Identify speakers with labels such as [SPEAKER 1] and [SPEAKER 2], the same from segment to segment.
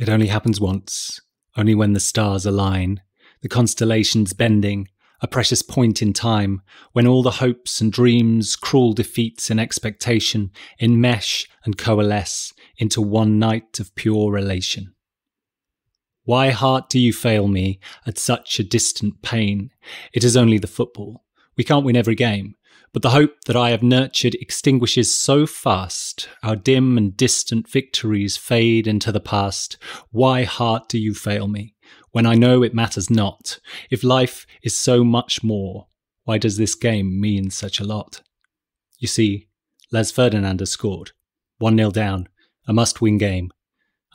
[SPEAKER 1] It only happens once, only when the stars align, the constellations bending, a precious point in time, when all the hopes and dreams, cruel defeats and expectation enmesh and coalesce into one night of pure elation. Why, heart, do you fail me at such a distant pain? It is only the football. We can't win every game, but the hope that I have nurtured extinguishes so fast. Our dim and distant victories fade into the past. Why, heart, do you fail me, when I know it matters not? If life is so much more, why does this game mean such a lot? You see, Les Ferdinand has scored. 1-0 down, a must-win game.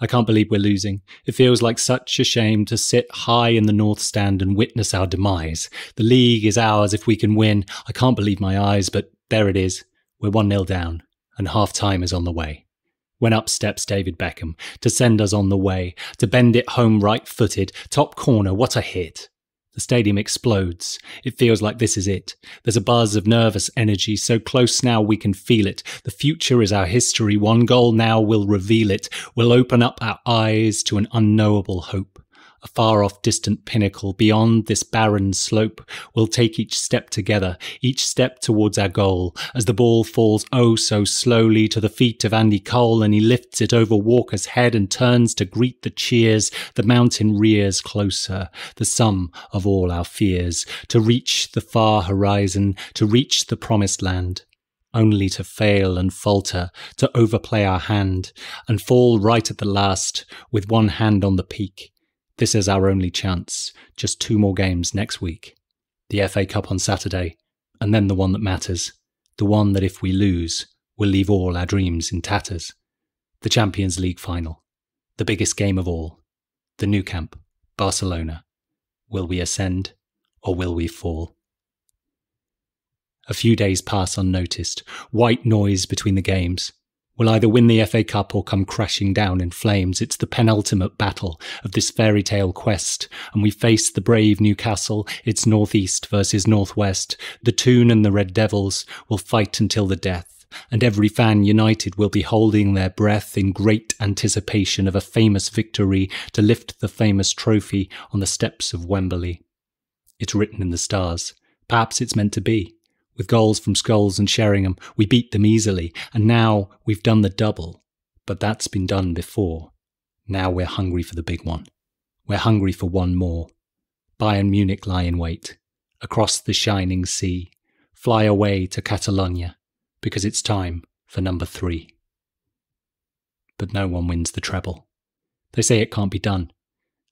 [SPEAKER 1] I can't believe we're losing. It feels like such a shame to sit high in the North Stand and witness our demise. The league is ours if we can win. I can't believe my eyes, but there it is. We're 1-0 down, and half-time is on the way. When up steps David Beckham to send us on the way, to bend it home right-footed, top corner, what a hit. The stadium explodes. It feels like this is it. There's a buzz of nervous energy, so close now we can feel it. The future is our history. One goal now will reveal it. We'll open up our eyes to an unknowable hope. A far-off distant pinnacle beyond this barren slope. We'll take each step together, each step towards our goal, as the ball falls oh so slowly to the feet of Andy Cole, and he lifts it over Walker's head and turns to greet the cheers. The mountain rears closer, the sum of all our fears, to reach the far horizon, to reach the promised land. Only to fail and falter, to overplay our hand, and fall right at the last, with one hand on the peak. This is our only chance. Just 2 more games next week. The FA Cup on Saturday, and then the one that matters. The one that if we lose, will leave all our dreams in tatters. The Champions League final. The biggest game of all. The Nou Camp, Barcelona. Will we ascend, or will we fall? A few days pass unnoticed. White noise between the games. We'll either win the FA Cup or come crashing down in flames. It's the penultimate battle of this fairy tale quest, and we face the brave Newcastle. It's northeast versus northwest. The Toon and the Red Devils will fight until the death, and every fan united will be holding their breath in great anticipation of a famous victory to lift the famous trophy on the steps of Wembley. It's written in the stars. Perhaps it's meant to be. With goals from Scholes and Sheringham, we beat them easily, and now we've done the double. But that's been done before. Now we're hungry for the big one. We're hungry for one more. Bayern Munich lie in wait. Across the shining sea. Fly away to Catalonia, because it's time for number 3. But no one wins the treble. They say it can't be done.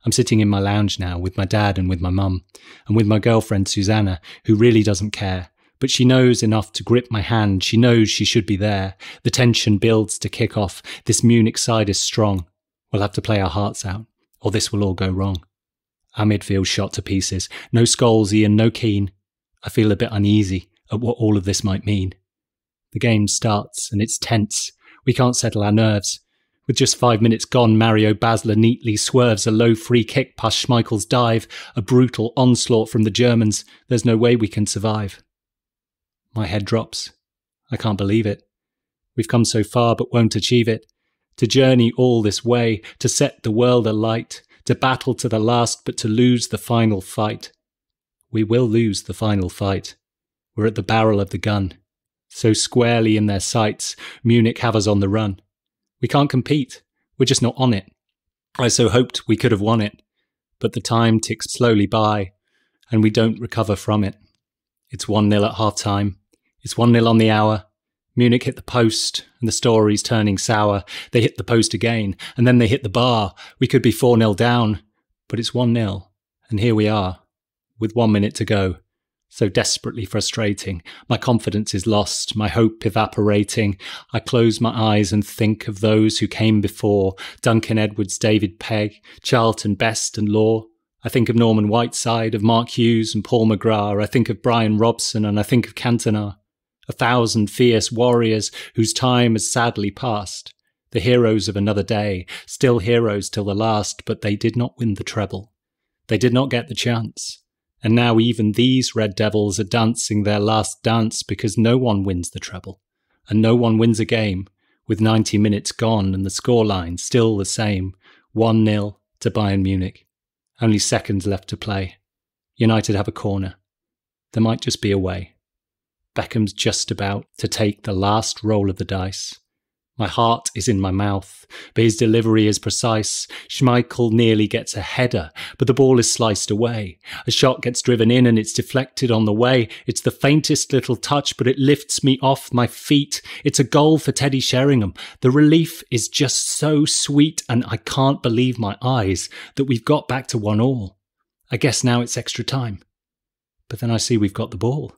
[SPEAKER 1] I'm sitting in my lounge now with my dad and with my mum, and with my girlfriend Susanna, who really doesn't care. But she knows enough to grip my hand. She knows she should be there. The tension builds to kick off. This Munich side is strong. We'll have to play our hearts out, or this will all go wrong. Our midfield's shot to pieces. No Scholes and no Keane. I feel a bit uneasy at what all of this might mean. The game starts, and it's tense. We can't settle our nerves. With just 5 minutes gone, Mario Basler neatly swerves a low free kick past Schmeichel's dive. A brutal onslaught from the Germans. There's no way we can survive. My head drops. I can't believe it. We've come so far but won't achieve it. To journey all this way, to set the world alight, to battle to the last but to lose the final fight. We will lose the final fight. We're at the barrel of the gun. So squarely in their sights, Munich have us on the run. We can't compete. We're just not on it. I so hoped we could have won it. But the time ticks slowly by, and we don't recover from it. It's 1-0 at half-time. It's 1-0 on the hour. Munich hit the post, and the story's turning sour. They hit the post again, and then they hit the bar. We could be 4-0 down, but it's 1-0, and here we are, with 1 minute to go. So desperately frustrating. My confidence is lost, my hope evaporating. I close my eyes and think of those who came before. Duncan Edwards, David Pegg, Charlton, Best and Law. I think of Norman Whiteside, of Mark Hughes and Paul McGrath. I think of Brian Robson, and I think of Cantona. 1,000 fierce warriors whose time has sadly passed. The heroes of another day, still heroes till the last, but they did not win the treble. They did not get the chance. And now even these Red Devils are dancing their last dance because no one wins the treble. And no one wins a game, with 90 minutes gone and the scoreline still the same. 1-0 to Bayern Munich. Only seconds left to play. United have a corner. There might just be a way. Beckham's just about to take the last roll of the dice. My heart is in my mouth, but his delivery is precise. Schmeichel nearly gets a header, but the ball is sliced away. A shot gets driven in and it's deflected on the way. It's the faintest little touch, but it lifts me off my feet. It's a goal for Teddy Sheringham. The relief is just so sweet, and I can't believe my eyes that we've got back to 1-1. I guess now it's extra time. But then I see we've got the ball.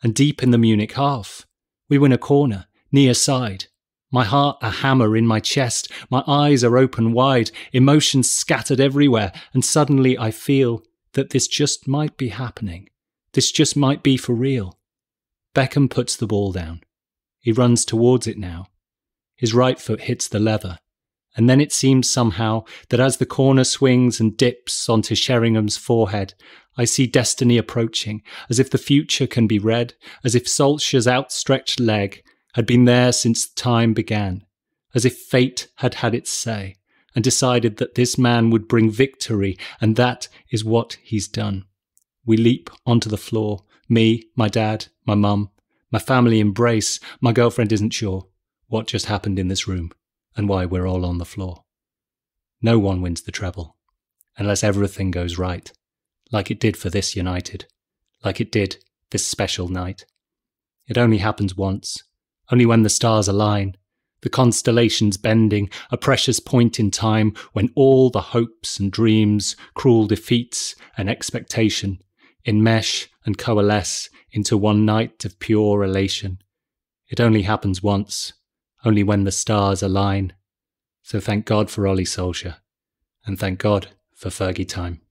[SPEAKER 1] And deep in the Munich half, we win a corner, near side. My heart a hammer in my chest, my eyes are open wide, emotions scattered everywhere, and suddenly I feel that this just might be happening. This just might be for real. Beckham puts the ball down. He runs towards it now. His right foot hits the leather, and then it seems somehow that as the corner swings and dips onto Sheringham's forehead, I see destiny approaching, as if the future can be read, as if Solskjaer's outstretched leg had been there since time began, as if fate had had its say and decided that this man would bring victory, and that is what he's done. We leap onto the floor, me, my dad, my mum, my family embrace. My girlfriend isn't sure what just happened in this room and why we're all on the floor. No one wins the treble unless everything goes right, like it did for this United, like it did this special night. It only happens once. Only when the stars align, the constellations bending, a precious point in time when all the hopes and dreams, cruel defeats and expectation enmesh and coalesce into one night of pure elation. It only happens once, only when the stars align. So thank God for Ole Solskjaer, and thank God for Fergie Time.